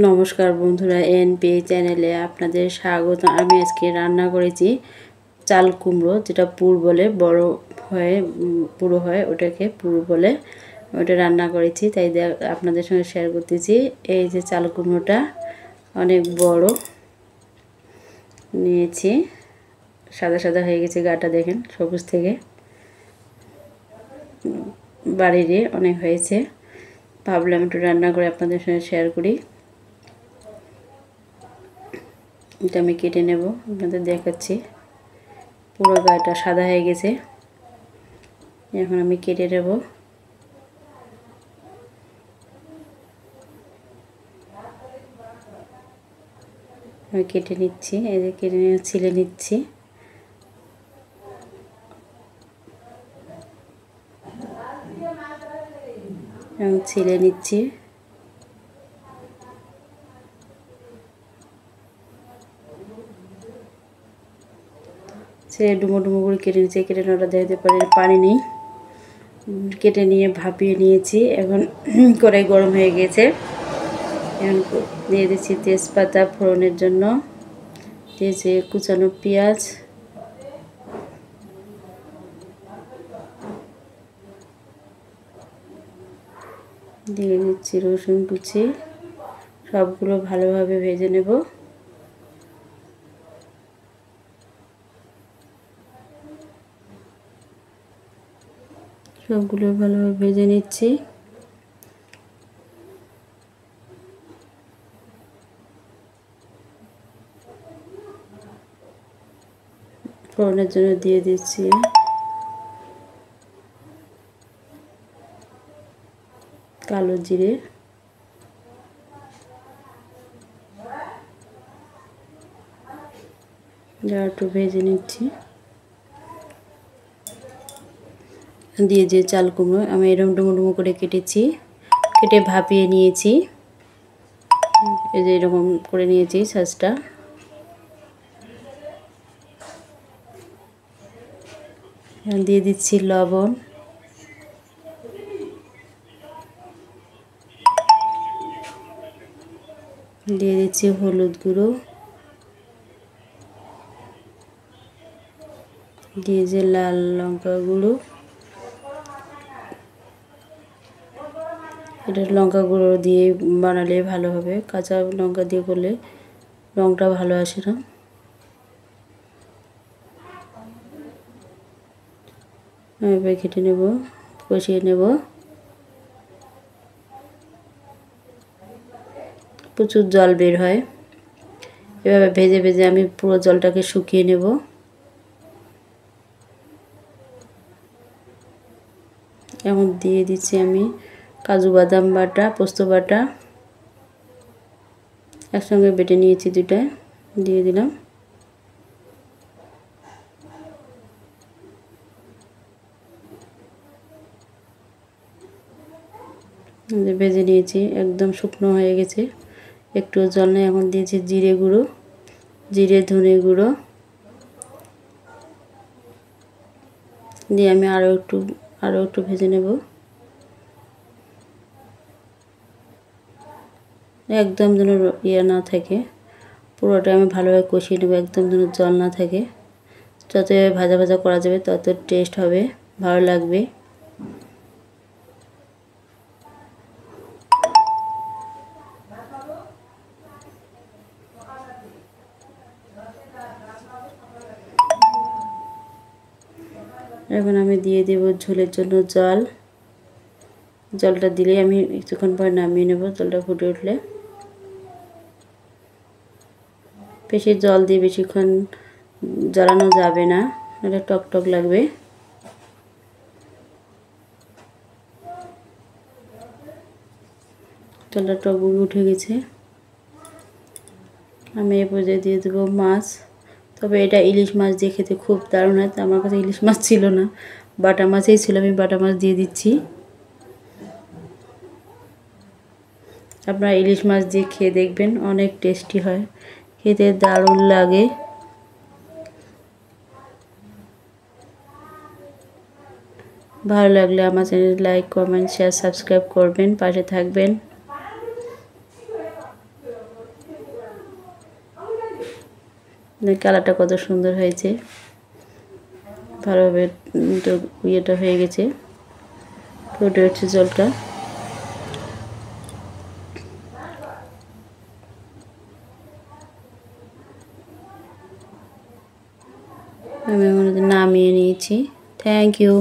নমস্কার বন্ধুরা, এনপি চ্যানেলে আপনাদের স্বাগত। আমি আজকে রান্না করেছি চাল কুমড়ো, যেটা পুর বলে, বড় হয় পুরো হয়, ওটাকে পুর বলে, ওটা রান্না করেছি। তাই আপনাদের সঙ্গে শেয়ার করতেছি। এই যে চাল কুমড়োটা অনেক বড় নিয়েছি, সাদা সাদা হয়ে গেছে গাটা, দেখেন সবুজ থেকে বাড়িরই অনেক হয়েছে। ভাবলাম একটু রান্না করে আপনাদের সঙ্গে শেয়ার করি। এটা আমি কেটে নেব, আপনাদের দেখাচ্ছি। পুরো গাটা সাদা হয়ে গেছে, এখন আমি কেটে নেব। আমি কেটে নিচ্ছি, এই যে কেটে নিয়ে ছিলে নিচ্ছি। এবং ছিলে নিচ্ছি। সে ডুমো ডুমো করে কেটে নিচ্ছি। কেটে নেওয়াটা দেখতে পারে পানি নেই, কেটে নিয়ে ভাপিয়ে নিয়েছি। এখন কড়াই গরম হয়ে গেছে, এখন দিয়ে দিচ্ছি তেজপাতা ফোড়নের জন্য, দিয়েছি কুচানো পেঁয়াজ, দিয়ে দিচ্ছি রসুন কুচি। সবগুলো ভালোভাবে ভেজে নেব। সবগুলো ভালোভাবে ভেজে নিচ্ছি। ফোড়নের জন্য দিয়ে দিচ্ছি কালো জিরে, যা একটু ভেজে নিচ্ছি। দিয়ে যে চাল কুমড়ো আমি এরকম ডুমো ডুমো করে কেটেছি, কেটে ভাপিয়ে নিয়েছি। এই যে এরকম করে নিয়েছি সাজটা। দিয়ে দিচ্ছি লবণ, দিয়ে দিচ্ছি হলুদ গুঁড়ো, দিয়ে যে লাল লঙ্কা গুঁড়ো। এটা লঙ্কা গুঁড়ো দিয়ে বানালে ভালো হবে, কাঁচা লঙ্কা দিয়ে করলে রঙটা ভালো আসে না। এবার কেটে নেব, কষিয়ে নেব। প্রচুর জল বের হয়, এভাবে ভেজে ভেজে আমি পুরো জলটাকে শুকিয়ে নেব। এখন দিয়ে দিচ্ছি আমি কাজু বাদাম বাটা, পোস্ত বাটা, একসঙ্গে বেটে নিয়েছি, দুটা দিয়ে দিলাম। ভেজে নিয়েছি, একদম শুকনো হয়ে গেছে, একটু জল নেই। এখন দিয়েছি জিরে গুঁড়ো, জিরে ধনে গুঁড়ো দিয়ে আমি আরও একটু ভেজে নেব। একদম যেন ইয়ে না থাকে, পুরোটা আমি ভালোভাবে কষিয়ে নেব, একদম যেন জল না থাকে। যত ভাজা ভাজা করা যাবে তত টেস্ট হবে, ভালো লাগবে। এখন আমি দিয়ে দেব ঝোলের জন্য জল। জলটা দিলে আমি কিছুক্ষণ পর নামিয়ে নেব, জলটা ফুটে উঠলে। বেশি জল দিয়ে বেশিক্ষণ জ্বালানো যাবে না, এটা টক টক লাগবে। জলটা টক উঠে গেছে, আমি এ পর্যায়ে দিয়ে দেবো মাছ। তবে এটা ইলিশ মাছ দিয়ে খেতে খুব দারুণ হয়। আমার কাছে ইলিশ মাছ ছিল না, বাটা মাছই ছিল, আমি বাটা মাছ দিয়ে দিচ্ছি। আপনারা ইলিশ মাছ দিয়ে খেয়ে দেখবেন, অনেক টেস্টি হয়, খেতে দারুণ লাগে। ভালো লাগলে আমার channel like, comment, share, subscribe করবেন, পাশে থাকবেন। কালারটা কত সুন্দর হয়েছে, ভালোভাবে ইয়েটা হয়ে গেছে, ফুটে উঠছে জলটা। আমি নামিয়ে নিয়েছি। Thank you.